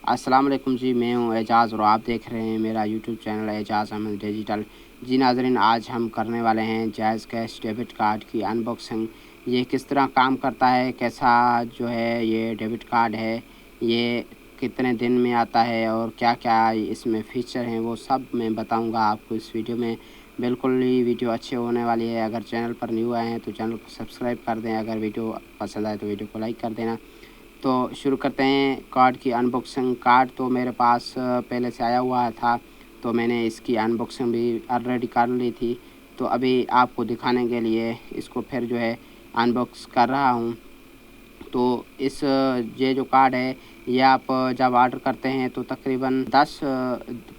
अस्सलाम वालेकुम जी, मैं हूँ एजाज़ और आप देख रहे हैं मेरा यूट्यूब चैनल एजाज़ अहमद डिजिटल। जी नाज़रीन, आज हम करने वाले हैं जैज़ कैश डेबिट कार्ड की अनबॉक्सिंग। ये किस तरह काम करता है, कैसा जो है ये डेबिट कार्ड है, ये कितने दिन में आता है और क्या क्या इसमें फ़ीचर हैं, वो सब मैं बताऊँगा आपको इस वीडियो में। बिल्कुल ही वीडियो अच्छी होने वाली है। अगर चैनल पर न्यू आए हैं तो चैनल को सब्सक्राइब कर दें। अगर वीडियो पसंद आए तो वीडियो को लाइक कर देना। तो शुरू करते हैं कार्ड की अनबॉक्सिंग। कार्ड तो मेरे पास पहले से आया हुआ था, तो मैंने इसकी अनबॉक्सिंग भी ऑलरेडी कर ली थी। तो अभी आपको दिखाने के लिए इसको फिर जो है अनबॉक्स कर रहा हूँ। तो ये जो कार्ड है, ये आप जब ऑर्डर करते हैं तो तकरीबन 10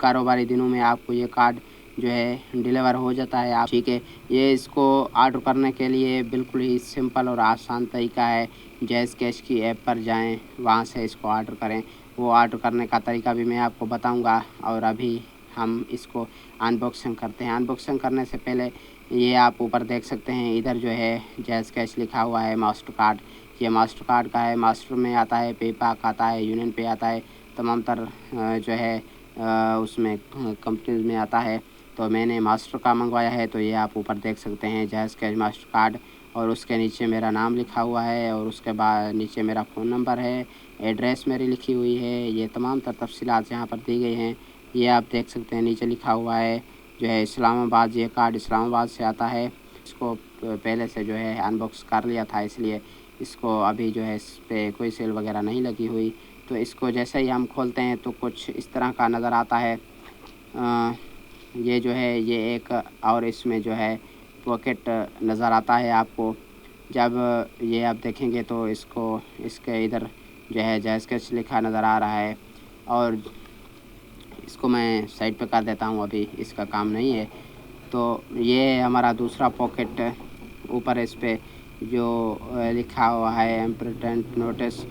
कारोबारी दिनों में आपको ये कार्ड जो है डिलीवर हो जाता है। आप ठीक है, ये इसको ऑर्डर करने के लिए बिल्कुल ही सिंपल और आसान तरीका है। जैज़ कैश की ऐप पर जाएं, वहाँ से इसको ऑर्डर करें। वो ऑर्डर करने का तरीका भी मैं आपको बताऊंगा। और अभी हम इसको अनबॉक्सिंग करते हैं। अनबॉक्सिंग करने से पहले ये आप ऊपर देख सकते हैं, इधर जो है जैज़ कैश लिखा हुआ है मास्टर कार्ड। ये मास्टर कार्ड का है। मास्टर में आता है, पेपाक आता है, यूनियन पे आता है, तमाम जो है उसमें कंपनीज में आता है। तो मैंने मास्टर का मंगवाया है। तो ये आप ऊपर देख सकते हैं जैज़ कैश मास्टर कार्ड, और उसके नीचे मेरा नाम लिखा हुआ है, और उसके बाद नीचे मेरा फ़ोन नंबर है, एड्रेस मेरी लिखी हुई है। ये तमाम तफ़सीलात यहाँ पर दी गई हैं। ये आप देख सकते हैं नीचे लिखा हुआ है जो है इस्लामाबाद। ये कार्ड इस्लामाबाद से आता है। इसको पहले से जो है अनबॉक्स कर लिया था, इसलिए इसको अभी जो है इस पर कोई सेल वगैरह नहीं लगी हुई। तो इसको जैसे ही हम खोलते हैं तो कुछ इस तरह का नज़र आता है। ये जो है ये एक, और इसमें जो है पॉकेट नज़र आता है आपको। जब ये आप देखेंगे तो इसके इधर जो है जैज़ कैश लिखा नज़र आ रहा है। और इसको मैं साइड पे कर देता हूँ, अभी इसका काम नहीं है। तो ये हमारा दूसरा पॉकेट, ऊपर इस पे जो लिखा हुआ है important notice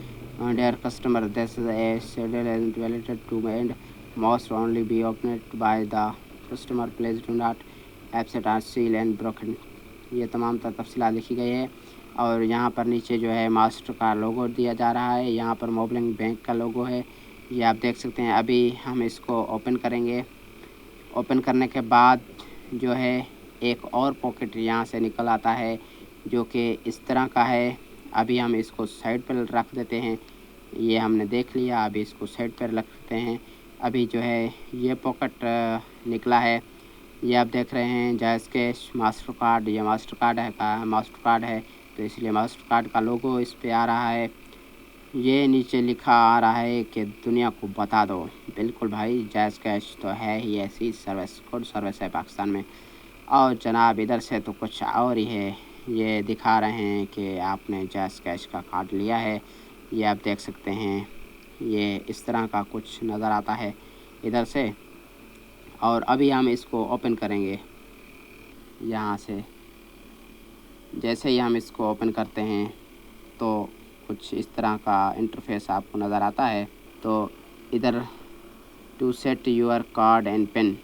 dear customer, this is a schedule and related to and must only be opened by the customer, please do not absent are seal and broken. ये तमाम तफसीलात लिखी गई है। और यहाँ पर नीचे जो है मास्टर का लोगो दिया जा रहा है। यहाँ पर मोबलिंग बैंक का लोगो है, ये आप देख सकते हैं। अभी हम इसको ओपन करेंगे। ओपन करने के बाद जो है एक और पॉकेट यहाँ से निकल आता है, जो कि इस तरह का है। अभी हम इसको साइड पर रख देते हैं। ये हमने देख लिया, अभी इसको साइड पर रखते हैं। अभी जो है ये पॉकेट निकला है। ये आप देख रहे हैं जैज़ कैश मास्टर कार्ड। ये मास्टर कार्ड है, तो इसलिए मास्टर कार्ड का लोगो इस पे आ रहा है। ये नीचे लिखा आ रहा है कि दुनिया को बता दो। बिल्कुल भाई, जैज़ कैश तो है ही ऐसी सर्विस, गुड सर्विस है पाकिस्तान में। और जनाब इधर से तो कुछ और ही है। ये दिखा रहे हैं कि आपने जैज़ कैश का कार्ड लिया है। ये आप देख सकते हैं, ये इस तरह का कुछ नज़र आता है इधर से। और अभी हम इसको ओपन करेंगे यहाँ से। जैसे ही हम इसको ओपन करते हैं तो कुछ इस तरह का इंटरफेस आपको नज़र आता है। तो इधर to set your card and pin,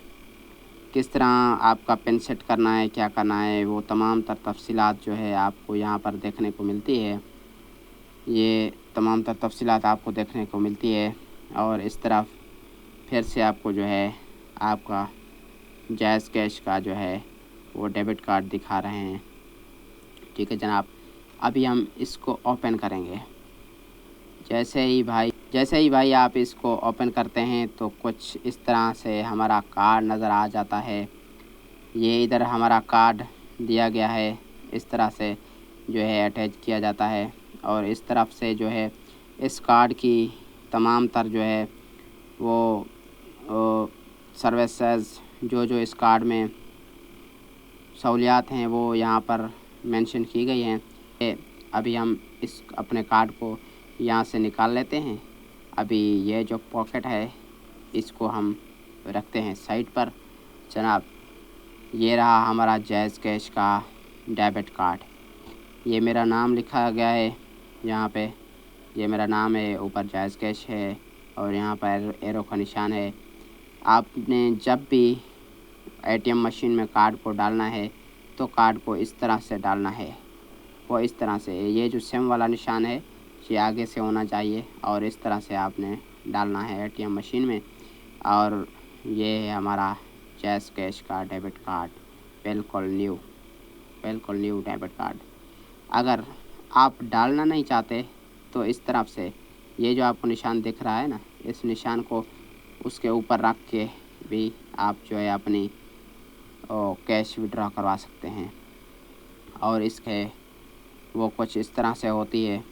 किस तरह आपका पिन सेट करना है, क्या करना है, वो तमाम तफसीलात जो है आपको यहाँ पर देखने को मिलती है। ये तमाम तफसीलात आपको देखने को मिलती है। और इस तरफ फिर से आपको जो है आपका जैज़ कैश का जो है वो डेबिट कार्ड दिखा रहे हैं। ठीक है जनाब, अभी हम इसको ओपन करेंगे। जैसे ही भाई आप इसको ओपन करते हैं तो कुछ इस तरह से हमारा कार्ड नज़र आ जाता है। ये इधर हमारा कार्ड दिया गया है, इस तरह से जो है अटैच किया जाता है। और इस तरफ से जो है इस कार्ड की तमाम तर जो है वो सर्विसेज जो इस कार्ड में सहूलियात हैं वो यहाँ पर मेंशन की गई हैं। अभी हम इस अपने कार्ड को यहाँ से निकाल लेते हैं। अभी ये जो पॉकेट है इसको हम रखते हैं साइड पर। जनाब, ये रहा हमारा जैज़ कैश का डेबिट कार्ड। ये मेरा नाम लिखा गया है यहाँ पे, ये मेरा नाम है, ऊपर जैज़ कैश है और यहाँ पर एरो का निशान है। आपने जब भी एटीएम मशीन में कार्ड को डालना है तो कार्ड को इस तरह से डालना है, वो इस तरह से। ये जो सेम वाला निशान है ये आगे से होना चाहिए और इस तरह से आपने डालना है ATM मशीन में। और ये है हमारा जैज़ कैश का डेबिट कार्ड, बिल्कुल न्यू डेबिट कार्ड। अगर आप डालना नहीं चाहते तो इस तरफ से ये जो आपको निशान दिख रहा है ना, इस निशान को उसके ऊपर रख के भी आप जो है अपनी कैश विड्रॉ करवा सकते हैं। और इसके वो कुछ इस तरह से होती है,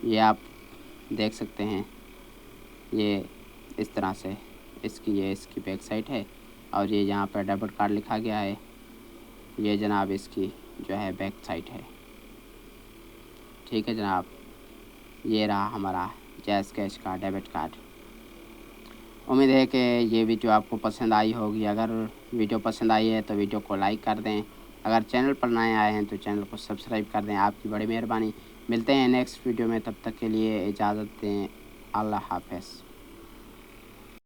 ये आप देख सकते हैं। ये इस तरह से इसकी बैक साइड है और ये यहाँ पर डेबिट कार्ड लिखा गया है, ये जनाब इसकी जो है बैक साइड है। ठीक है जनाब, ये रहा हमारा जैज़ कैश का डेबिट कार्ड। उम्मीद है कि ये वीडियो आपको पसंद आई होगी। अगर वीडियो पसंद आई है तो वीडियो को लाइक कर दें। अगर चैनल पर नए आए हैं तो चैनल को सब्सक्राइब कर दें, आपकी बड़ी मेहरबानी। मिलते हैं नेक्स्ट वीडियो में, तब तक के लिए इजाज़त दें। अल्लाह हाफ़िज़।